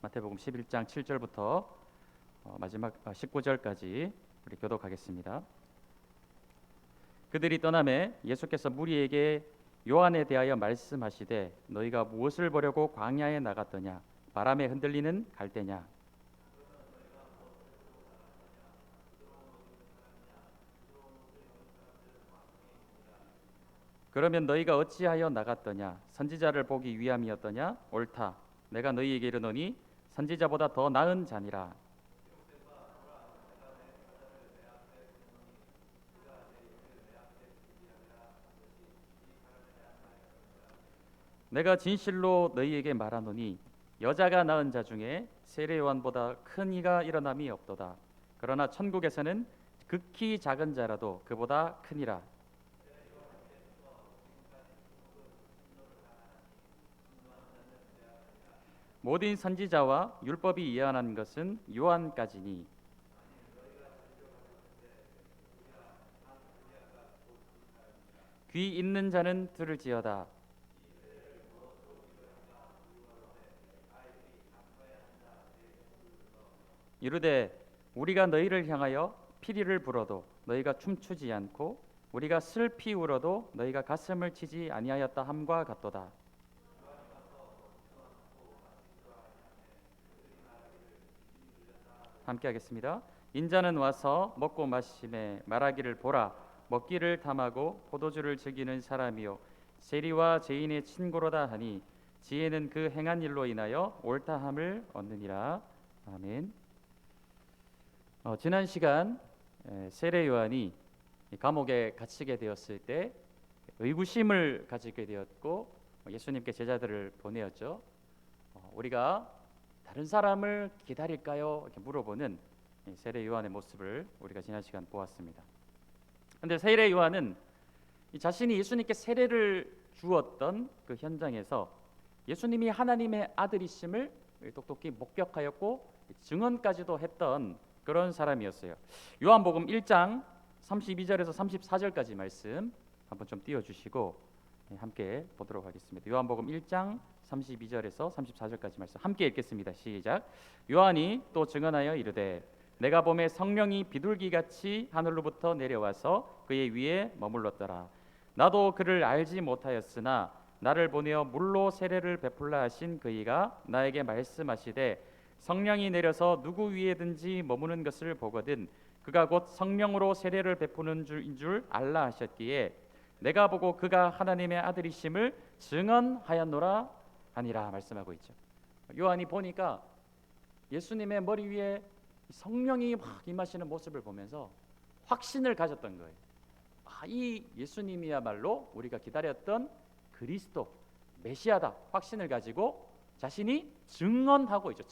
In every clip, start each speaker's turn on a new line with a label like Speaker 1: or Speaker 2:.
Speaker 1: 마태복음 11장 7절부터 마지막 19절까지 우리 교독하겠습니다. 그들이 떠나매 예수께서 무리에게 요한에 대하여 말씀하시되 너희가 무엇을 보려고 광야에 나갔더냐? 바람에 흔들리는 갈대냐? 그러면 너희가 어찌하여 나갔더냐? 선지자를 보기 위함이었더냐? 옳다. 내가 너희에게 이르노니 선지자보다 더 나은 자니라. 내가 진실로 너희에게 말하노니 여자가 낳은 자 중에 세례 요한보다 큰 이가 일어남이 없도다. 그러나 천국에서는 극히 작은 자라도 그보다 크니라. 모든 선지자와 율법이 예언한 것은 요한까지니. 귀 있는 자는 들을지어다. 이르되 우리가 너희를 향하여 피리를 불어도 너희가 춤추지 않고 우리가 슬피 울어도 너희가 가슴을 치지 아니하였다 함과 같도다. 함께 하겠습니다. 인자는 와서 먹고 마심에 말하기를 보라 먹기를 탐하고 포도주를 즐기는 사람이요 세리와 죄인의 친구로다 하니 지혜는 그 행한 일로 인하여 옳다함을 얻느니라. 아멘. 지난 시간 세례 요한이 감옥에 갇히게 되었을 때 의구심을 가지게 되었고 예수님께 제자들을 보내었죠. 우리가 다른 사람을 기다릴까요? 이렇게 물어보는 세례 요한의 모습을 우리가 지난 시간 보았습니다. 그런데 세례 요한은 자신이 예수님께 세례를 주었던 그 현장에서 예수님이 하나님의 아들이심을 똑똑히 목격하였고 증언까지도 했던 그런 사람이었어요. 요한복음 1장 32절에서 34절까지 말씀 한번 좀 띄워주시고 함께 보도록 하겠습니다. 요한복음 1장 32절에서 34절까지 말씀 함께 읽겠습니다. 시작. 요한이 또 증언하여 이르되 내가 보매 성령이 비둘기같이 하늘로부터 내려와서 그의 위에 머물렀더라. 나도 그를 알지 못하였으나 나를 보내어 물로 세례를 베풀라 하신 그이가 나에게 말씀하시되 성령이 내려서 누구 위에든지 머무는 것을 보거든 그가 곧 성령으로 세례를 베푸는 줄인 줄 알라 하셨기에 내가 보고 그가 하나님의 아들이심을 증언하였노라 하니라 말씀하고 있죠. 요한이 보니까 예수님의 머리 위에 성령이 막 임하시는 모습을 보면서 확신을 가졌던 거예요. 이 예수님이야말로 우리가 기다렸던 그리스도 메시아다 확신을 가지고 자신이 증언하고 있죠.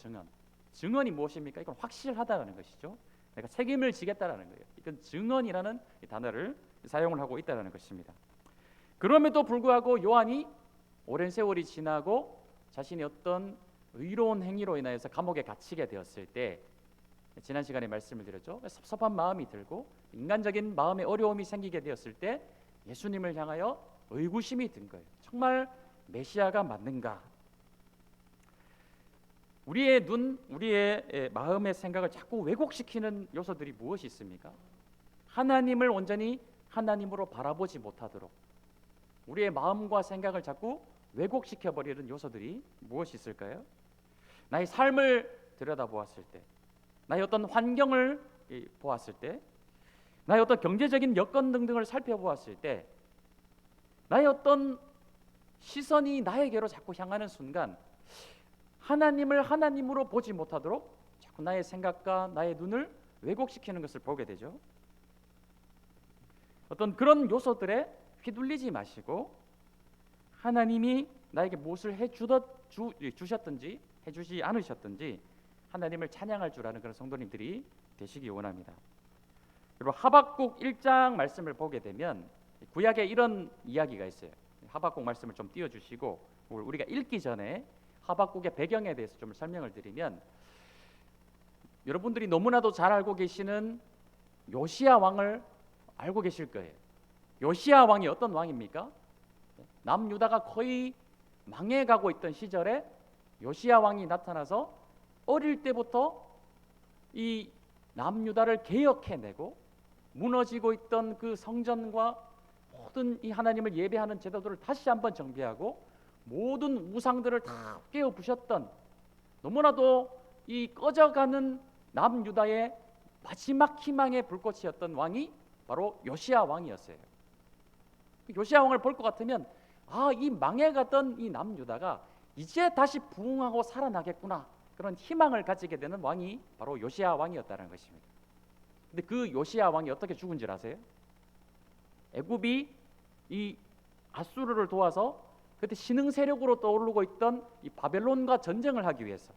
Speaker 1: 증언이 무엇입니까? 이건 확실하다는 것이죠. 내가 책임을 지겠다라는 거예요. 이건 증언이라는 단어를 사용을 하고 있다는 것입니다. 그럼에도 불구하고 요한이 오랜 세월이 지나고 자신이 어떤 의로운 행위로 인하여서 감옥에 갇히게 되었을 때 지난 시간에 말씀을 드렸죠. 섭섭한 마음이 들고 인간적인 마음의 어려움이 생기게 되었을 때 예수님을 향하여 의구심이 든 거예요. 정말 메시아가 맞는가? 우리의 우리의 마음의 생각을 자꾸 왜곡시키는 요소들이 무엇이 있습니까? 하나님을 온전히 하나님으로 바라보지 못하도록 우리의 마음과 생각을 자꾸 왜곡시켜버리는 요소들이 무엇이 있을까요? 나의 삶을 들여다보았을 때, 나의 어떤 환경을 보았을 때, 나의 어떤 경제적인 여건 등등을 살펴보았을 때, 나의 어떤 시선이 나에게로 자꾸 향하는 순간 하나님을 하나님으로 보지 못하도록 자꾸 나의 생각과 나의 눈을 왜곡시키는 것을 보게 되죠. 어떤 그런 요소들에 휘둘리지 마시고 하나님이 나에게 무엇을 주셨든지 해주지 않으셨든지 하나님을 찬양할 줄 아는 그런 성도님들이 되시기 원합니다. 그리고 하박국 1장 말씀을 보게 되면 구약에 이런 이야기가 있어요. 하박국 말씀을 좀 띄워주시고 우리가 읽기 전에 하박국의 배경에 대해서 좀 설명을 드리면 여러분들이 너무나도 잘 알고 계시는 요시야 왕을 알고 계실 거예요. 요시야 왕이 어떤 왕입니까? 남유다가 거의 망해가고 있던 시절에 요시야 왕이 나타나서 어릴 때부터 이 남유다를 개혁해내고 무너지고 있던 그 성전과 모든 이 하나님을 예배하는 제도들을 다시 한번 정비하고 모든 우상들을 다 깨어 부셨던, 너무나도 이 꺼져가는 남유다의 마지막 희망의 불꽃이었던 왕이 바로 요시야 왕이었어요. 요시야 왕을 볼 것 같으면 이 망해가던 이 남유다가 이제 다시 부흥하고 살아나겠구나, 그런 희망을 가지게 되는 왕이 바로 요시야 왕이었다는 것입니다. 근데 그 요시야 왕이 어떻게 죽은 줄 아세요? 애굽이 이 아수르를 도와서 그때 신흥 세력으로 떠오르고 있던 이 바벨론과 전쟁을 하기 위해서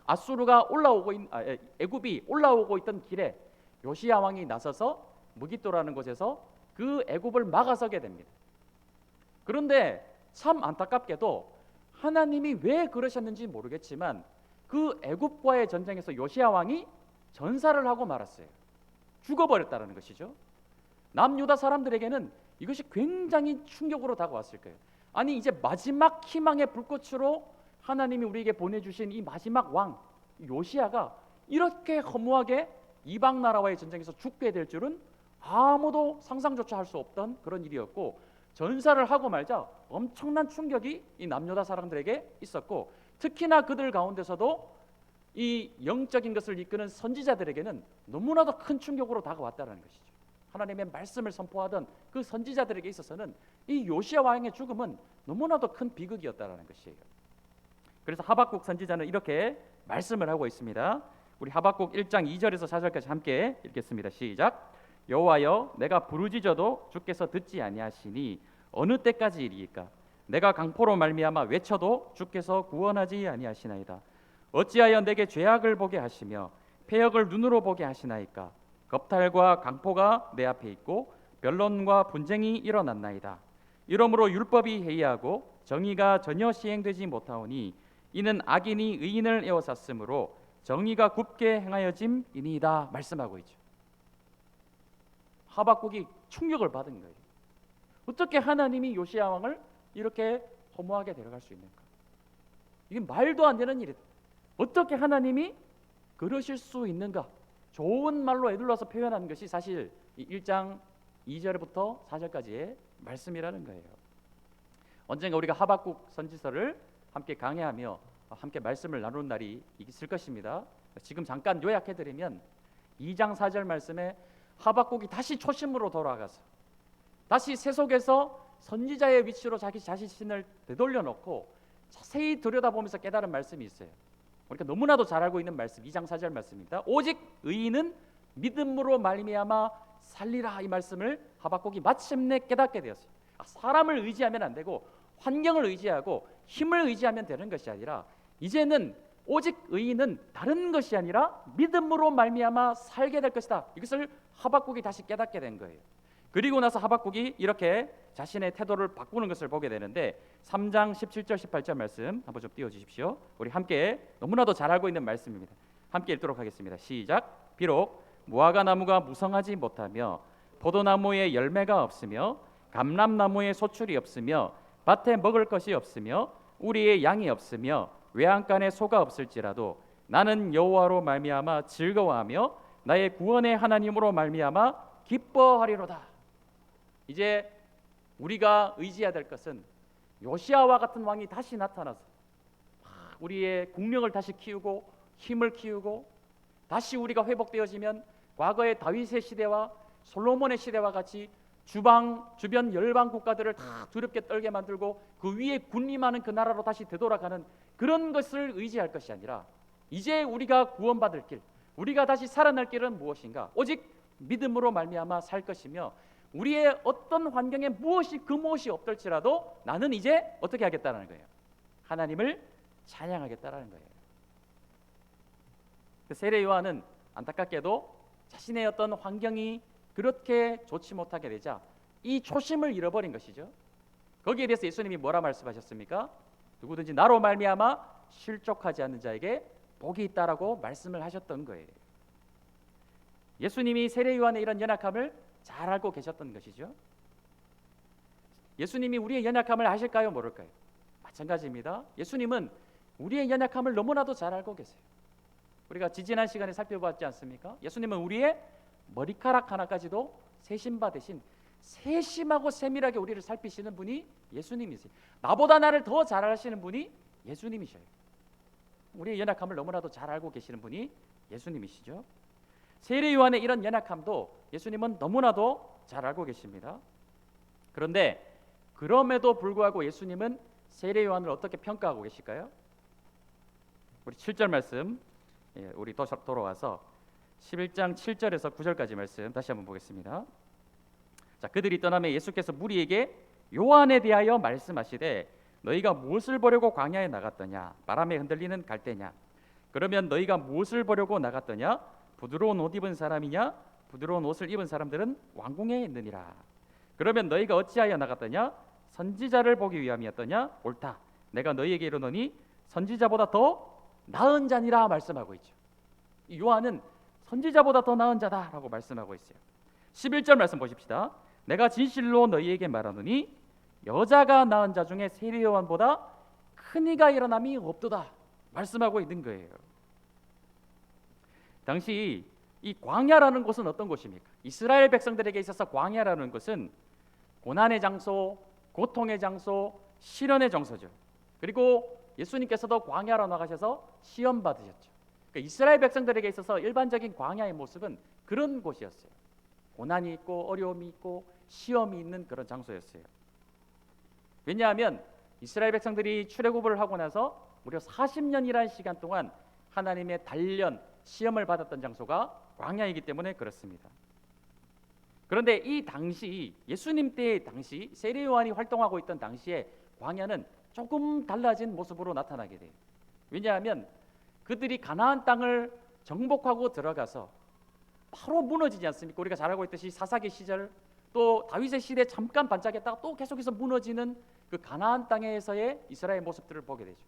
Speaker 1: 아수르가 애굽이 올라오고 있던 길에 요시야 왕이 나서서 무깃도라는 곳에서 그 애굽을 막아서게 됩니다. 그런데 참 안타깝게도 하나님이 왜 그러셨는지 모르겠지만 그 애굽과의 전쟁에서 요시야 왕이 전사를 하고 말았어요. 죽어버렸다는 것이죠. 남유다 사람들에게는 이것이 굉장히 충격으로 다가왔을 거예요. 아니, 이제 마지막 희망의 불꽃으로 하나님이 우리에게 보내주신 이 마지막 왕 요시야가 이렇게 허무하게 이방 나라와의 전쟁에서 죽게 될 줄은 아무도 상상조차 할 수 없던 그런 일이었고, 전사를 하고 말자 엄청난 충격이 이 남유다 사람들에게 있었고, 특히나 그들 가운데서도 이 영적인 것을 이끄는 선지자들에게는 너무나도 큰 충격으로 다가왔다는 것이죠. 하나님의 말씀을 선포하던 그 선지자들에게 있어서는 이 요시야 왕의 죽음은 너무나도 큰 비극이었다는 것이에요. 그래서 하박국 선지자는 이렇게 말씀을 하고 있습니다. 우리 하박국 1장 2절에서 4절까지 함께 읽겠습니다. 시작. 여호와여, 내가 부르짖어도 주께서 듣지 아니하시니 어느 때까지이리이까? 내가 강포로 말미암아 외쳐도 주께서 구원하지 아니하시나이다. 어찌하여 내게 죄악을 보게 하시며 패역을 눈으로 보게 하시나이까? 겁탈과 강포가 내 앞에 있고 변론과 분쟁이 일어났나이다. 이러므로 율법이 해이하고 정의가 전혀 시행되지 못하오니 이는 악인이 의인을 에워쌌으므로 정의가 굽게 행하여짐이니이다. 말씀하고 있죠. 하박국이 충격을 받은 거예요. 어떻게 하나님이 요시야 왕을 이렇게 허무하게 데려갈 수 있는가? 이게 말도 안 되는 일이다. 어떻게 하나님이 그러실 수 있는가? 좋은 말로 에둘러서 표현하는 것이 사실 1장 2절부터 4절까지의 말씀이라는 거예요. 언젠가 우리가 하박국 선지서를 함께 강해하며 함께 말씀을 나누는 날이 있을 것입니다. 지금 잠깐 요약해드리면 2장 4절 말씀에 하박국이 다시 초심으로 돌아가서 다시 세속에서 선지자의 위치로 자기 자신을 되돌려 놓고 자세히 들여다보면서 깨달은 말씀이 있어요. 우리가 너무나도 잘 알고 있는 말씀, 2장 4절 말씀입니다. 오직 의인은 믿음으로 말미암아 살리라. 이 말씀을 하박국이 마침내 깨닫게 되었어요. 사람을 의지하면 안 되고 환경을 의지하고 힘을 의지하면 되는 것이 아니라 이제는 오직 의인은 다른 것이 아니라 믿음으로 말미암아 살게 될 것이다. 이것을 하박국이 다시 깨닫게 된 거예요. 그리고 나서 하박국이 이렇게 자신의 태도를 바꾸는 것을 보게 되는데 3장 17절 18절 말씀 한번 좀 띄워주십시오. 우리 함께 너무나도 잘 알고 있는 말씀입니다. 함께 읽도록 하겠습니다. 시작. 비록 무화과 나무가 무성하지 못하며 포도나무에 열매가 없으며 감람나무에 소출이 없으며 밭에 먹을 것이 없으며 우리의 양이 없으며 외양간에 소가 없을지라도 나는 여호와로 말미암아 즐거워하며 나의 구원의 하나님으로 말미암아 기뻐하리로다. 이제 우리가 의지해야 될 것은 요시야와 같은 왕이 다시 나타나서 우리의 국력을 다시 키우고 힘을 키우고 다시 우리가 회복되어지면 과거의 다윗의 시대와 솔로몬의 시대와 같이 주변 열방 국가들을 다 두렵게 떨게 만들고 그 위에 군림하는 그 나라로 다시 되돌아가는 그런 것을 의지할 것이 아니라 이제 우리가 구원받을 길, 우리가 다시 살아날 길은 무엇인가? 오직 믿음으로 말미암아 살 것이며 우리의 어떤 환경에 무엇이 없을지라도 나는 이제 어떻게 하겠다는 거예요? 하나님을 찬양하겠다는 거예요. 세례 요한은 안타깝게도 자신의 어떤 환경이 그렇게 좋지 못하게 되자 이 초심을 잃어버린 것이죠. 거기에 대해서 예수님이 뭐라 말씀하셨습니까? 누구든지 나로 말미암아 실족하지 않는 자에게 복이 있다라고 말씀을 하셨던 거예요. 예수님이 세례 요한의 이런 연약함을 잘 알고 계셨던 것이죠. 예수님이 우리의 연약함을 아실까요? 모를까요? 마찬가지입니다. 예수님은 우리의 연약함을 너무나도 잘 알고 계세요. 우리가 지지난 시간에 살펴봤지 않습니까? 예수님은 우리의 머리카락 하나까지도 세심바 대신 세심하고 세밀하게 우리를 살피시는 분이 예수님이세요. 나보다 나를 더 잘 아시는 분이 예수님이셔요. 우리의 연약함을 너무나도 잘 알고 계시는 분이 예수님이시죠. 세례 요한의 이런 연약함도 예수님은 너무나도 잘 알고 계십니다. 그런데 그럼에도 불구하고 예수님은 세례 요한을 어떻게 평가하고 계실까요? 우리 7절 말씀, 우리 돌아와서 11장 7절에서 9절까지 말씀 다시 한번 보겠습니다. 자, 그들이 떠나며 예수께서 무리에게 요한에 대하여 말씀하시되 너희가 무엇을 보려고 광야에 나갔더냐? 바람에 흔들리는 갈대냐? 그러면 너희가 무엇을 보려고 나갔더냐? 부드러운 옷 입은 사람이냐? 부드러운 옷을 입은 사람들은 왕궁에 있느니라. 그러면 너희가 어찌하여 나갔더냐? 선지자를 보기 위함이었더냐? 옳다. 내가 너희에게 이르노니 선지자보다 더 나은 자니라 말씀하고 있죠. 이 요한은 선지자보다 더 나은 자다라고 말씀하고 있어요. 11절 말씀 보십시다. 내가 진실로 너희에게 말하노니 여자가 낳은 자 중에 세례 요한보다 큰 이가 일어남이 없도다 말씀하고 있는 거예요. 당시 이 광야라는 곳은 어떤 곳입니까? 이스라엘 백성들에게 있어서 광야라는 곳은 고난의 장소, 고통의 장소, 시련의 장소죠. 그리고 예수님께서도 광야로 나가셔서 시험 받으셨죠. 그러니까 이스라엘 백성들에게 있어서 일반적인 광야의 모습은 그런 곳이었어요. 고난이 있고 어려움이 있고 시험이 있는 그런 장소였어요. 왜냐하면 이스라엘 백성들이 출애굽을 하고 나서 무려 40년이라는 시간 동안 하나님의 단련, 시험을 받았던 장소가 광야이기 때문에 그렇습니다. 그런데 이 당시 예수님 때 당시 세례 요한이 활동하고 있던 당시에 광야는 조금 달라진 모습으로 나타나게 돼요. 왜냐하면 그들이 가나안 땅을 정복하고 들어가서 바로 무너지지 않습니까? 우리가 잘 알고 있듯이 사사기 시절 또 다윗의 시대 잠깐 반짝였다가 또 계속해서 무너지는 그 가나안 땅에서의 이스라엘 모습들을 보게 되죠.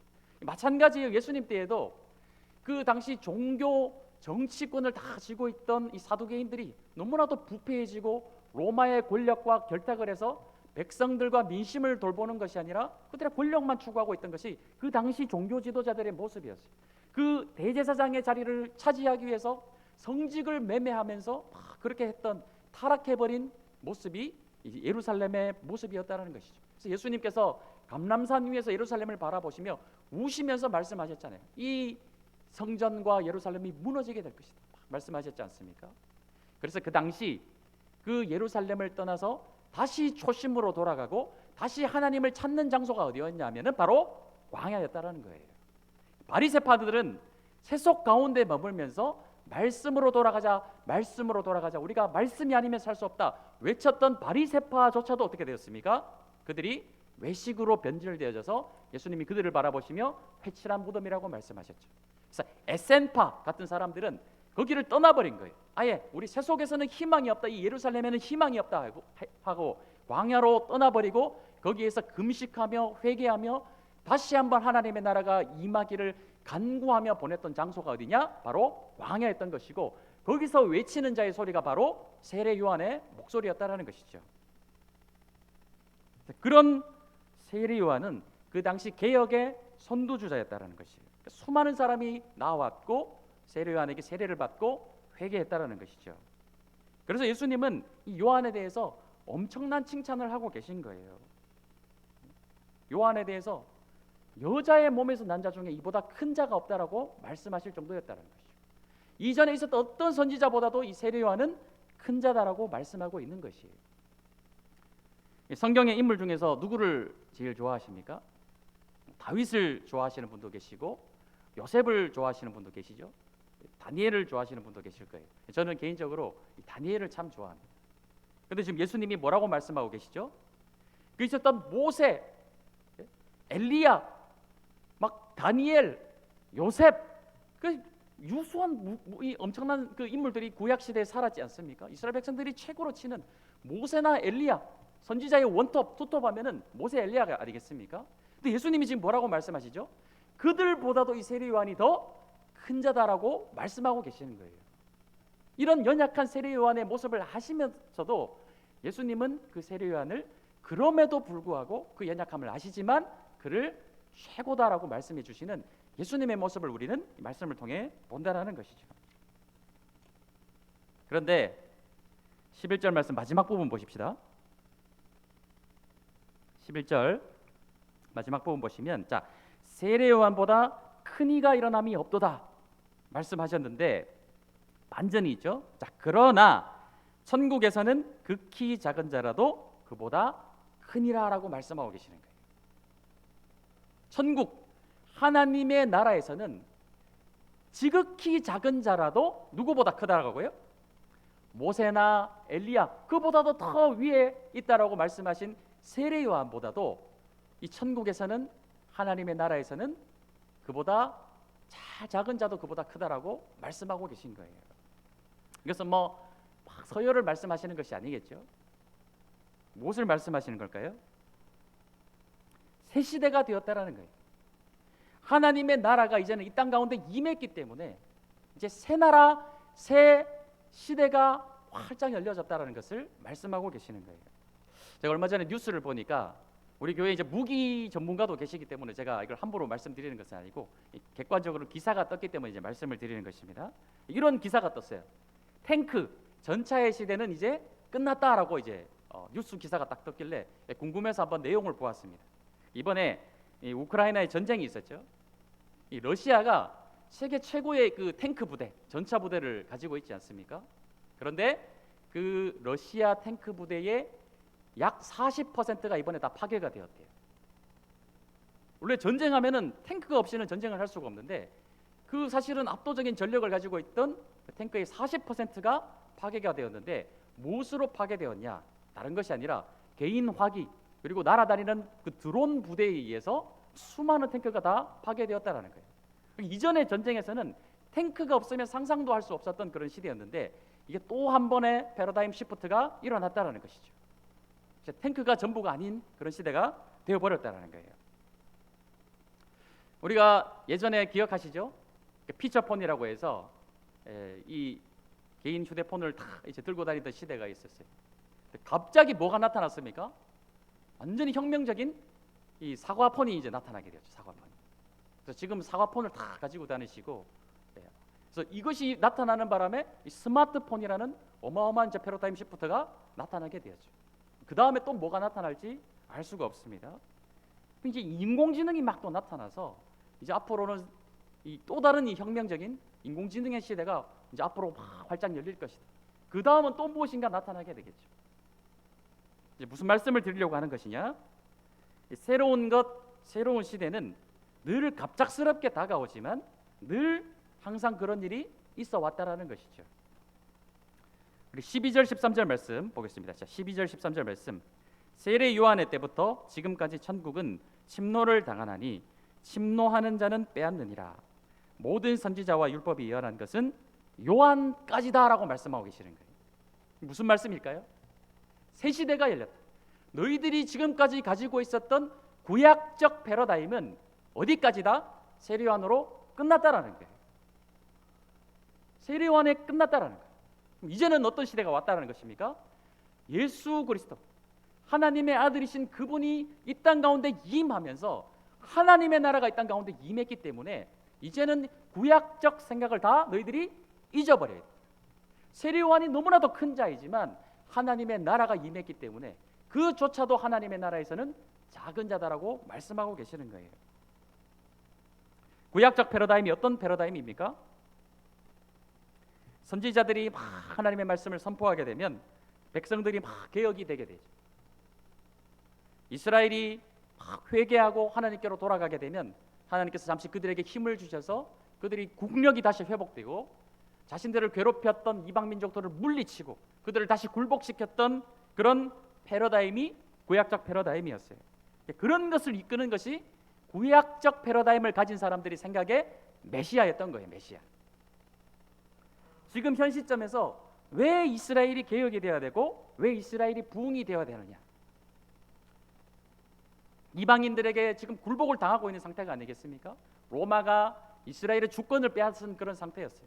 Speaker 1: 마찬가지예요. 예수님 때에도 그 당시 종교 정치권을 다 쥐고 있던 이 사두개인들이 너무나도 부패해지고 로마의 권력과 결탁을 해서 백성들과 민심을 돌보는 것이 아니라 그들의 권력만 추구하고 있던 것이 그 당시 종교 지도자들의 모습이었어요. 그 대제사장의 자리를 차지하기 위해서 성직을 매매하면서 막 그렇게 했던 타락해버린 모습이 예루살렘의 모습이었다는 것이죠. 그래서 예수님께서 감람산 위에서 예루살렘을 바라보시며 우시면서 말씀하셨잖아요. 이 성전과 예루살렘이 무너지게 될 것이다 말씀하셨지 않습니까? 그래서 그 당시 그 예루살렘을 떠나서 다시 초심으로 돌아가고 다시 하나님을 찾는 장소가 어디였냐면은 바로 광야였다라는 거예요. 바리새파들은 세속 가운데 머물면서 말씀으로 돌아가자, 말씀으로 돌아가자, 우리가 말씀이 아니면 살 수 없다 외쳤던 바리새파조차도 어떻게 되었습니까? 그들이 외식으로 변질되어져서 예수님이 그들을 바라보시며 회칠한 무덤이라고 말씀하셨죠. 그래서 에센파 같은 사람들은 거기를 떠나버린 거예요. 아예 우리 세속에서는 희망이 없다, 이 예루살렘에는 희망이 없다 하고 광야로 떠나버리고 거기에서 금식하며 회개하며 다시 한번 하나님의 나라가 임하기를 간구하며 보냈던 장소가 어디냐? 바로 광야였던 것이고 거기서 외치는 자의 소리가 바로 세례 요한의 목소리였다라는 것이죠. 그런 세례 요한은 그 당시 개혁의 선두주자였다라는 것이에요. 수많은 사람이 나왔고 세례 요한에게 세례를 받고 회개했다라는 것이죠. 그래서 예수님은 이 요한에 대해서 엄청난 칭찬을 하고 계신 거예요. 요한에 대해서 여자의 몸에서 난 자 중에 이보다 큰 자가 없다라고 말씀하실 정도였다는 것이죠. 이전에 있었던 어떤 선지자보다도 이 세례 요한은 큰 자다라고 말씀하고 있는 것이에요. 성경의 인물 중에서 누구를 제일 좋아하십니까? 다윗을 좋아하시는 분도 계시고 요셉을 좋아하시는 분도 계시죠. 다니엘을 좋아하시는 분도 계실 거예요. 저는 개인적으로 이 다니엘을 참 좋아합니다. 그런데 지금 예수님이 뭐라고 말씀하고 계시죠? 그 있었던 모세, 엘리야, 막 다니엘, 요셉, 그 유수한 이 엄청난 그 인물들이 구약 시대에 살았지 않습니까? 이스라엘 백성들이 최고로 치는 모세나 엘리야, 선지자의 원톱, 투톱 하면은 모세, 엘리야가 아니겠습니까? 근데 예수님이 지금 뭐라고 말씀하시죠? 그들보다도 이 세례 요한이 더 큰 자다라고 말씀하고 계시는 거예요. 이런 연약한 세례 요한의 모습을 아시면서도 예수님은 그 세례 요한을 그럼에도 불구하고 그 연약함을 아시지만 그를 최고다라고 말씀해 주시는 예수님의 모습을 우리는 이 말씀을 통해 본다라는 것이죠. 그런데 11절 말씀 마지막 부분 보십시다. 11절 마지막 부분 보시면, 자, 세례 요한보다 큰 이가 일어남이 없도다 말씀하셨는데 반전이 있죠. 자, 그러나 천국에서는 극히 작은 자라도 그보다 크니라라고 말씀하고 계시는 거예요. 천국 하나님의 나라에서는 지극히 작은 자라도 누구보다 크다라고요? 모세나 엘리야 그보다도 더 위에 있다라고 말씀하신 세례 요한보다도 이 천국에서는, 하나님의 나라에서는 그보다 작은 자도 그보다 크다라고 말씀하고 계신 거예요. 이것은 막 서열을 말씀하시는 것이 아니겠죠. 무엇을 말씀하시는 걸까요? 새 시대가 되었다라는 거예요. 하나님의 나라가 이제는 이 땅 가운데 임했기 때문에 이제 새 나라, 새 시대가 활짝 열려졌다라는 것을 말씀하고 계시는 거예요. 제가 얼마 전에 뉴스를 보니까 우리 교회에 이제 무기 전문가도 계시기 때문에 제가 이걸 함부로 말씀드리는 것은 아니고 객관적으로 기사가 떴기 때문에 이제 말씀을 드리는 것입니다. 이런 기사가 떴어요. 탱크 전차의 시대는 이제 끝났다라고 이제 뉴스 기사가 딱 떴길래 궁금해서 한번 내용을 보았습니다. 이번에 이 우크라이나의 전쟁이 있었죠. 이 러시아가 세계 최고의 그 탱크 부대, 전차 부대를 가지고 있지 않습니까? 그런데 그 러시아 탱크 부대의 약 40%가 이번에 다 파괴가 되었대요. 원래 전쟁하면은 탱크가 없이는 전쟁을 할 수가 없는데 그 사실은 압도적인 전력을 가지고 있던 탱크의 40%가 파괴가 되었는데 무엇으로 파괴되었냐? 다른 것이 아니라 개인 화기 그리고 날아다니는 그 드론 부대에 의해서 수많은 탱크가 다 파괴되었다라는 거예요. 이전의 전쟁에서는 탱크가 없으면 상상도 할 수 없었던 그런 시대였는데 이게 또 한 번의 패러다임 시프트가 일어났다라는 것이죠. 이제 탱크가 전부가 아닌 그런 시대가 되어버렸다라는 거예요. 우리가 예전에 기억하시죠? 피처폰이라고 해서 이 개인 휴대폰을 다 이제 들고 다니던 시대가 있었어요. 갑자기 뭐가 나타났습니까? 완전히 혁명적인 이 사과폰이 이제 나타나게 되었죠. 사과폰. 그래서 지금 사과폰을 다 가지고 다니시고, 그래서 이것이 나타나는 바람에 이 스마트폰이라는 어마어마한 이제 패러다임 시프트가 나타나게 되었죠. 그 다음에 또 뭐가 나타날지 알 수가 없습니다. 이제 인공지능이 막 또 나타나서 이제 앞으로는 이 또 다른 이 혁명적인 인공지능의 시대가 이제 앞으로 막 활짝 열릴 것이다. 그 다음은 또 무엇인가 나타나게 되겠죠. 이제 무슨 말씀을 드리려고 하는 것이냐? 새로운 것, 새로운 시대는 늘 갑작스럽게 다가오지만 늘 항상 그런 일이 있어 왔다라는 것이죠. 우리 12절 13절 말씀 보겠습니다. 자, 12절 13절 말씀. 세례 요한의 때부터 지금까지 천국은 침노를 당하나니 침노하는 자는 빼앗느니라. 모든 선지자와 율법이 예언한 것은 요한까지다라고 말씀하고 계시는 거예요. 무슨 말씀일까요? 새 시대가 열렸다. 너희들이 지금까지 가지고 있었던 구약적 패러다임은 어디까지다? 세례 요한으로 끝났다라는 거예요. 세례 요한에 끝났다라는 거예요. 이제는 어떤 시대가 왔다는 것입니까? 예수 그리스도 하나님의 아들이신 그분이 이 땅 가운데 임하면서 하나님의 나라가 이 땅 가운데 임했기 때문에 이제는 구약적 생각을 다 너희들이 잊어버려야 돼. 세례 요한이 너무나도 큰 자이지만 하나님의 나라가 임했기 때문에 그조차도 하나님의 나라에서는 작은 자다라고 말씀하고 계시는 거예요. 구약적 패러다임이 어떤 패러다임입니까? 선지자들이 막 하나님의 말씀을 선포하게 되면 백성들이 막 개혁이 되게 되죠. 이스라엘이 막 회개하고 하나님께로 돌아가게 되면 하나님께서 잠시 그들에게 힘을 주셔서 그들이 국력이 다시 회복되고 자신들을 괴롭혔던 이방 민족들을 물리치고 그들을 다시 굴복시켰던 그런 패러다임이 구약적 패러다임이었어요. 그런 것을 이끄는 것이 구약적 패러다임을 가진 사람들이 생각의 메시아였던 거예요. 메시아. 지금 현 시점에서 왜 이스라엘이 개혁이 되어야 되고 왜 이스라엘이 부흥이 되어야 되느냐? 이방인들에게 지금 굴복을 당하고 있는 상태가 아니겠습니까? 로마가 이스라엘의 주권을 빼앗은 그런 상태였어요.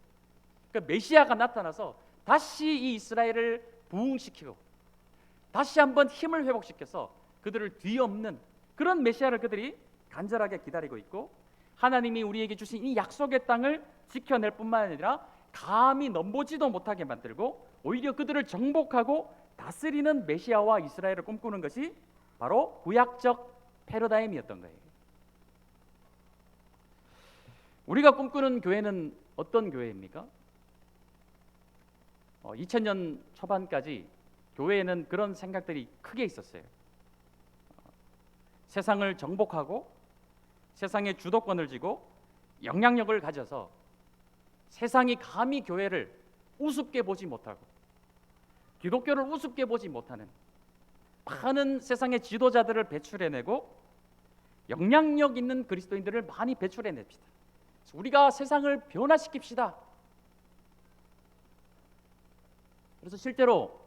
Speaker 1: 그러니까 메시아가 나타나서 다시 이 이스라엘을 부흥시키고 다시 한번 힘을 회복시켜서 그들을 뒤엎는 그런 메시아를 그들이 간절하게 기다리고 있고, 하나님이 우리에게 주신 이 약속의 땅을 지켜낼 뿐만 아니라 감히 넘보지도 못하게 만들고 오히려 그들을 정복하고 다스리는 메시아와 이스라엘을 꿈꾸는 것이 바로 구약적 패러다임이었던 거예요. 우리가 꿈꾸는 교회는 어떤 교회입니까? 2000년 초반까지 교회에는 그런 생각들이 크게 있었어요. 세상을 정복하고 세상의 주도권을 쥐고 영향력을 가져서 세상이 감히 교회를 우습게 보지 못하고 기독교를 우습게 보지 못하는 많은 세상의 지도자들을 배출해내고 영향력 있는 그리스도인들을 많이 배출해냅시다. 우리가 세상을 변화시킵시다. 그래서 실제로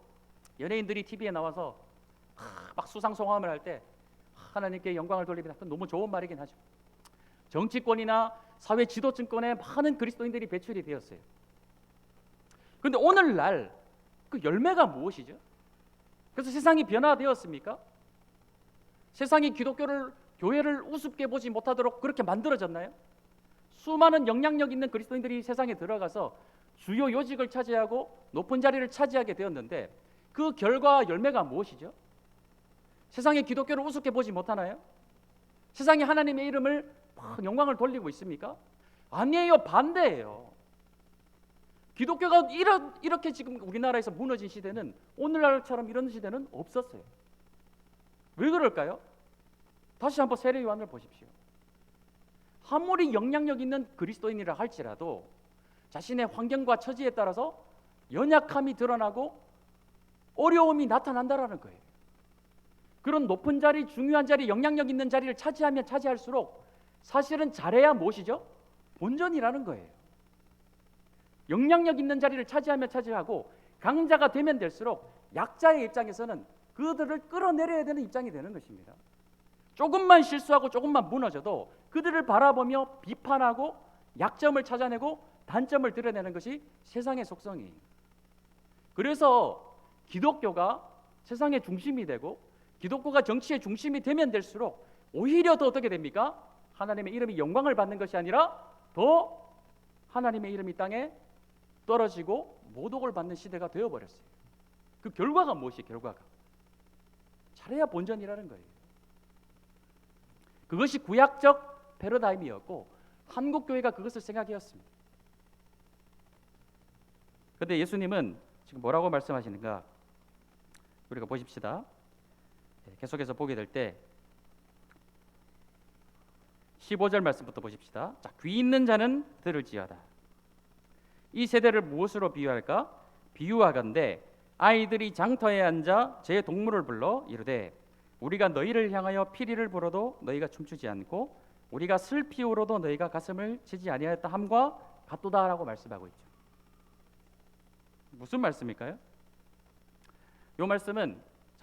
Speaker 1: 연예인들이 TV에 나와서 막 수상소감을 할 때 하나님께 영광을 돌립니다. 그건 너무 좋은 말이긴 하죠. 정치권이나 사회 지도층권에 많은 그리스도인들이 배출이 되었어요. 그런데 오늘날 그 열매가 무엇이죠? 그래서 세상이 변화되었습니까? 세상이 기독교를, 교회를 우습게 보지 못하도록 그렇게 만들어졌나요? 수많은 영향력 있는 그리스도인들이 세상에 들어가서 주요 요직을 차지하고 높은 자리를 차지하게 되었는데 그 결과 열매가 무엇이죠? 세상의 기독교를 우습게 보지 못하나요? 세상에 하나님의 이름을 막 영광을 돌리고 있습니까? 아니에요. 반대예요. 기독교가 이렇게 지금 우리나라에서 무너진 시대는 오늘날처럼 이런 시대는 없었어요. 왜 그럴까요? 다시 한번 세례 요한을 보십시오. 아무리 영향력 있는 그리스도인이라 할지라도 자신의 환경과 처지에 따라서 연약함이 드러나고 어려움이 나타난다라는 거예요. 그런 높은 자리, 중요한 자리, 영향력 있는 자리를 차지하면 차지할수록 사실은 잘해야 무엇이죠? 본전이라는 거예요. 영향력 있는 자리를 차지하면 차지하고 강자가 되면 될수록 약자의 입장에서는 그들을 끌어내려야 되는 입장이 되는 것입니다. 조금만 실수하고 조금만 무너져도 그들을 바라보며 비판하고 약점을 찾아내고 단점을 드러내는 것이 세상의 속성이에요. 그래서 기독교가 세상의 중심이 되고 기독교가 정치의 중심이 되면 될수록 오히려 더 어떻게 됩니까? 하나님의 이름이 영광을 받는 것이 아니라 더 하나님의 이름이 땅에 떨어지고 모독을 받는 시대가 되어버렸어요. 그 결과가 무엇이에요? 결과가 잘해야 본전이라는 거예요. 그것이 구약적 패러다임이었고 한국교회가 그것을 생각했습니다. 그런데 예수님은 지금 뭐라고 말씀하시는가? 우리가 보십시다. 계속해서 보게 될 때 15절 말씀부터 보십시다. 자, 귀 있는 자는 들을지어다. 이 세대를 무엇으로 비유할까? 비유하건대 아이들이 장터에 앉아 제 동물을 불러 이르되 우리가 너희를 향하여 피리를 불어도 너희가 춤추지 않고 우리가 슬피 울어도 너희가 가슴을 치지 아니하였다 함과 같도다라고 말씀하고 있죠. 무슨 말씀일까요? 이 말씀은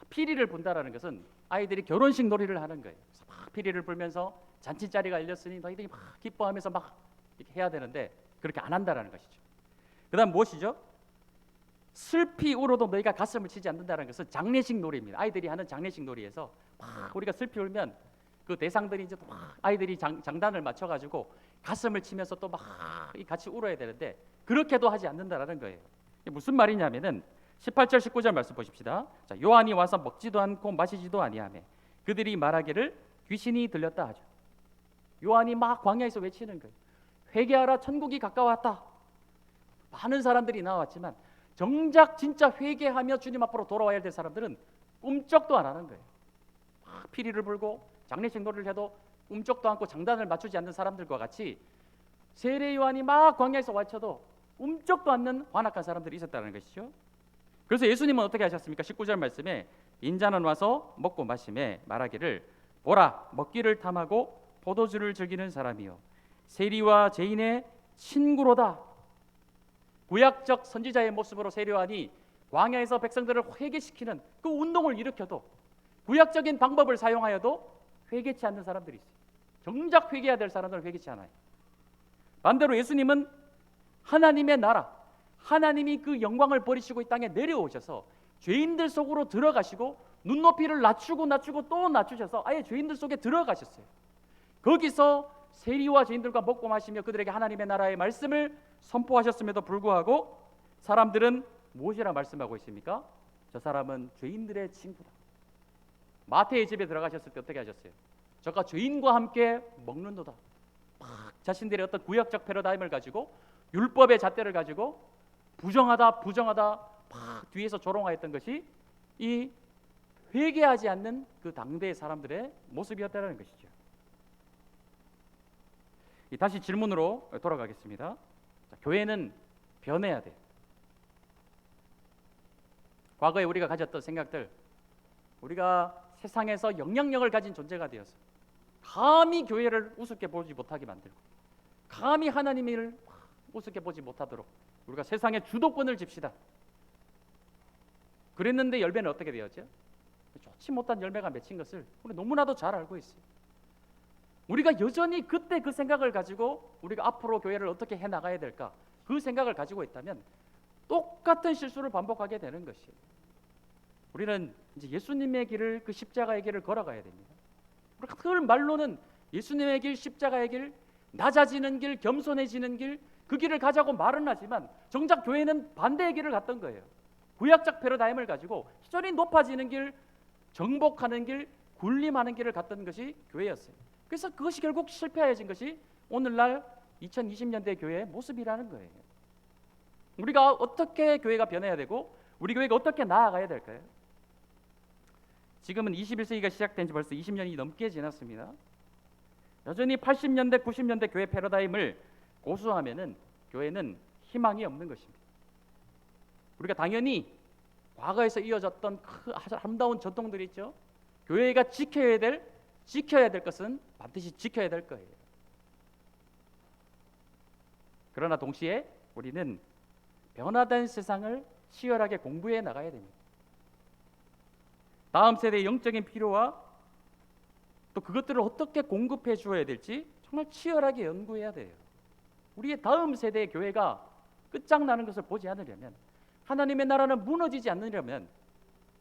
Speaker 1: 피리를 분다라는 것은 아이들이 결혼식 놀이를 하는 거예요. 그래서 막 피리를 불면서 잔치자리가 열렸으니 너희들이 막 기뻐하면서 막 이렇게 해야 되는데 그렇게 안 한다라는 것이죠. 그다음 무엇이죠? 슬피 울어도 너희가 가슴을 치지 않는다는 것은 장례식 놀이입니다. 아이들이 하는 장례식 놀이에서 막 우리가 슬피 울면 그 대상들이 이제 막 아이들이 장단을 맞춰가지고 가슴을 치면서 또 막 같이 울어야 되는데 그렇게도 하지 않는다라는 거예요. 이게 무슨 말이냐면은 18절 19절 말씀 보십시다. 자, 요한이 와서 먹지도 않고 마시지도 아니하며 그들이 말하기를 귀신이 들렸다 하죠. 요한이 막 광야에서 외치는 거예요. 회개하라 천국이 가까웠다. 많은 사람들이 나왔지만 정작 진짜 회개하며 주님 앞으로 돌아와야 될 사람들은 꿈쩍도 안 하는 거예요. 막 피리를 불고 장례식 놀이를 해도 꿈쩍도 않고 장단을 맞추지 않는 사람들과 같이 세례 요한이 막 광야에서 외쳐도 꿈쩍도 않는 완악한 사람들이 있었다는 것이죠. 그래서 예수님은 어떻게 하셨습니까? 19절 말씀에 인자는 와서 먹고 마시매 말하기를 보라 먹기를 탐하고 포도주를 즐기는 사람이요 세리와 죄인의 친구로다. 구약적 선지자의 모습으로 세례 요한이 광야에서 백성들을 회개시키는 그 운동을 일으켜도 구약적인 방법을 사용하여도 회개치 않는 사람들이 있어요. 정작 회개해야 될 사람들은 회개치 않아요. 반대로 예수님은 하나님의 나라, 하나님이 그 영광을 버리시고 이 땅에 내려오셔서 죄인들 속으로 들어가시고 눈높이를 낮추고 또 낮추셔서 아예 죄인들 속에 들어가셨어요. 거기서 세리와 죄인들과 먹고 마시며 그들에게 하나님의 나라의 말씀을 선포하셨음에도 불구하고 사람들은 무엇이라 말씀하고 있습니까? 저 사람은 죄인들의 친구다. 마태의 집에 들어가셨을 때 어떻게 하셨어요? 저가 죄인과 함께 먹는도다. 막 자신들의 어떤 구약적 패러다임을 가지고 율법의 잣대를 가지고 부정하다 막 뒤에서 조롱하였던 것이 이 회개하지 않는 그 당대의 사람들의 모습이었다는 것이죠. 다시 질문으로 돌아가겠습니다. 자, 교회는 변해야 돼요. 과거에 우리가 가졌던 생각들, 우리가 세상에서 영향력을 가진 존재가 되어서 감히 교회를 우습게 보지 못하게 만들고 감히 하나님을 우습게 보지 못하도록 우리가 세상의 주도권을 집시다. 그랬는데 열매는 어떻게 되었죠? 좋지 못한 열매가 맺힌 것을 우리 너무나도 잘 알고 있어요. 우리가 여전히 그때 그 생각을 가지고 우리가 앞으로 교회를 어떻게 해나가야 될까, 그 생각을 가지고 있다면 똑같은 실수를 반복하게 되는 것이에요. 우리는 이제 예수님의 길을, 그 십자가의 길을 걸어가야 됩니다. 우리가 그 말로는 예수님의 길, 십자가의 길, 낮아지는 길, 겸손해지는 길, 그 길을 가자고 말은 하지만 정작 교회는 반대의 길을 갔던 거예요. 구약적 패러다임을 가지고 희전히 높아지는 길, 정복하는 길, 군림하는 길을 갔던 것이 교회였어요. 그래서 그것이 결국 실패해진 것이 오늘날 2020년대 교회의 모습이라는 거예요. 우리가 어떻게 교회가 변해야 되고 우리 교회가 어떻게 나아가야 될까요? 지금은 21세기가 시작된 지 벌써 20년이 넘게 지났습니다. 여전히 80년대, 90년대 교회 패러다임을 고수하면은 교회는 희망이 없는 것입니다. 우리가 당연히 과거에서 이어졌던 그 아주 아름다운 전통들이 있죠. 교회가 지켜야 될 것은 반드시 지켜야 될 거예요. 그러나 동시에 우리는 변화된 세상을 치열하게 공부해 나가야 됩니다. 다음 세대의 영적인 필요와 또 그것들을 어떻게 공급해 주어야 될지 정말 치열하게 연구해야 돼요. 우리의 다음 세대의 교회가 끝장나는 것을 보지 않으려면, 하나님의 나라는 무너지지 않으려면,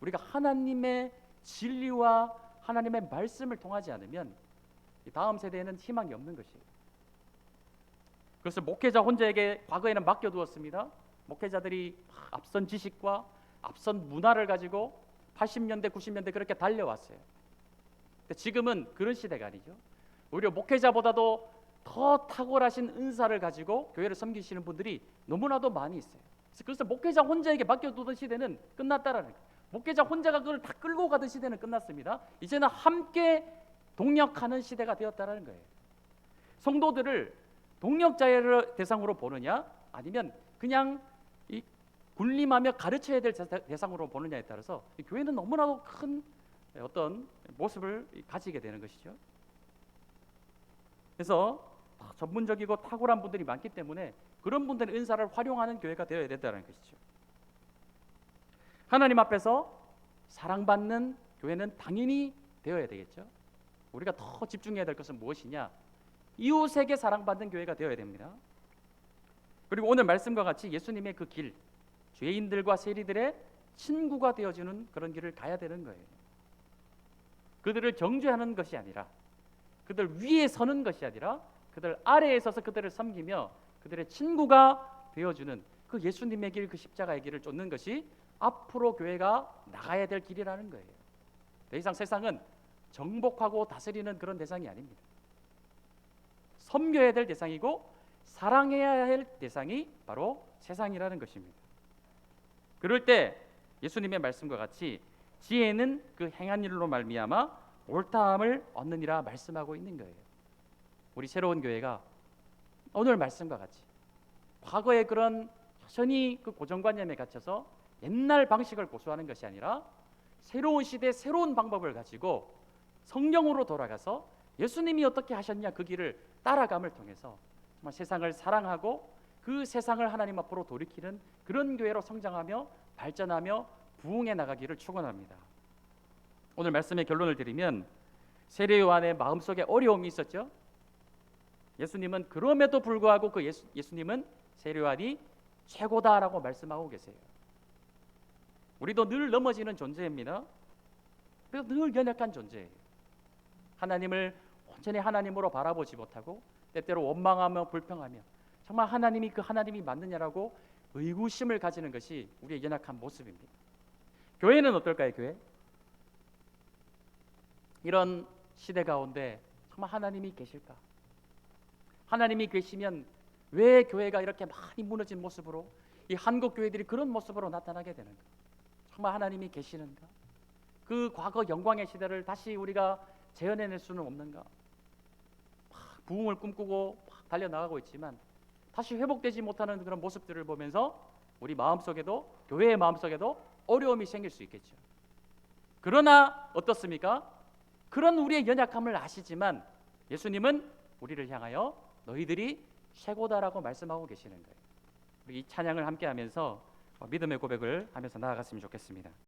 Speaker 1: 우리가 하나님의 진리와 하나님의 말씀을 통하지 않으면 이 다음 세대에는 희망이 없는 것이에요. 그것을 목회자 혼자에게 과거에는 맡겨두었습니다. 목회자들이 앞선 지식과 앞선 문화를 가지고 80년대, 90년대 그렇게 달려왔어요. 근데 지금은 그런 시대가 아니죠. 오히려 목회자보다도 더 탁월하신 은사를 가지고 교회를 섬기시는 분들이 너무나도 많이 있어요. 그래서 목회자 혼자에게 맡겨두던 시대는 끝났다라는 거예요. 목회자 혼자가 그걸 다 끌고 가던 시대는 끝났습니다. 이제는 함께 동력하는 시대가 되었다라는 거예요. 성도들을 동력자를 대상으로 보느냐, 아니면 그냥 이 군림하며 가르쳐야 될 대상으로 보느냐에 따라서 이 교회는 너무나도 큰 어떤 모습을 가지게 되는 것이죠. 그래서 전문적이고 탁월한 분들이 많기 때문에 그런 분들의 은사를 활용하는 교회가 되어야 된다는 것이죠. 하나님 앞에서 사랑받는 교회는 당연히 되어야 되겠죠. 우리가 더 집중해야 될 것은 무엇이냐? 이웃에게 사랑받는 교회가 되어야 됩니다. 그리고 오늘 말씀과 같이 예수님의 그 길, 죄인들과 세리들의 친구가 되어주는 그런 길을 가야 되는 거예요. 그들을 정죄하는 것이 아니라, 그들 위에 서는 것이 아니라 그들 아래에 서서 그들을 섬기며 그들의 친구가 되어주는 그 예수님의 길, 그 십자가의 길을 쫓는 것이 앞으로 교회가 나가야 될 길이라는 거예요. 더 이상 세상은 정복하고 다스리는 그런 대상이 아닙니다. 섬겨야 될 대상이고 사랑해야 할 대상이 바로 세상이라는 것입니다. 그럴 때 예수님의 말씀과 같이 지혜는 그 행한 일로 말미암아 옳다함을 얻느니라 말씀하고 있는 거예요. 우리 새로운 교회가 오늘 말씀과 같이 과거의 그런 여전히 그 고정관념에 갇혀서 옛날 방식을 고수하는 것이 아니라 새로운 시대 새로운 방법을 가지고 성령으로 돌아가서 예수님이 어떻게 하셨냐 그 길을 따라감을 통해서 정말 세상을 사랑하고 그 세상을 하나님 앞으로 돌이키는 그런 교회로 성장하며 발전하며 부흥해 나가기를 축원합니다. 오늘 말씀의 결론을 드리면 세례 요한의 마음속에 어려움이 있었죠. 예수님은 그럼에도 불구하고 그 예수님은 세례 요한이 최고다라고 말씀하고 계세요. 우리도 늘 넘어지는 존재입니다. 그래서 늘 연약한 존재예요. 하나님을 온전히 하나님으로 바라보지 못하고 때때로 원망하며 불평하며 정말 하나님이 그 하나님이 맞느냐라고 의구심을 가지는 것이 우리의 연약한 모습입니다. 교회는 어떨까요? 교회? 이런 시대 가운데 정말 하나님이 계실까? 하나님이 계시면 왜 교회가 이렇게 많이 무너진 모습으로 이 한국 교회들이 그런 모습으로 나타나게 되는가? 정말 하나님이 계시는가? 그 과거 영광의 시대를 다시 우리가 재현해낼 수는 없는가? 부흥을 꿈꾸고 달려나가고 있지만 다시 회복되지 못하는 그런 모습들을 보면서 우리 마음속에도 교회의 마음속에도 어려움이 생길 수 있겠죠. 그러나 어떻습니까? 그런 우리의 연약함을 아시지만 예수님은 우리를 향하여 너희들이 최고다라고 말씀하고 계시는 거예요. 우리 이 찬양을 함께 하면서 믿음의 고백을 하면서 나아갔으면 좋겠습니다.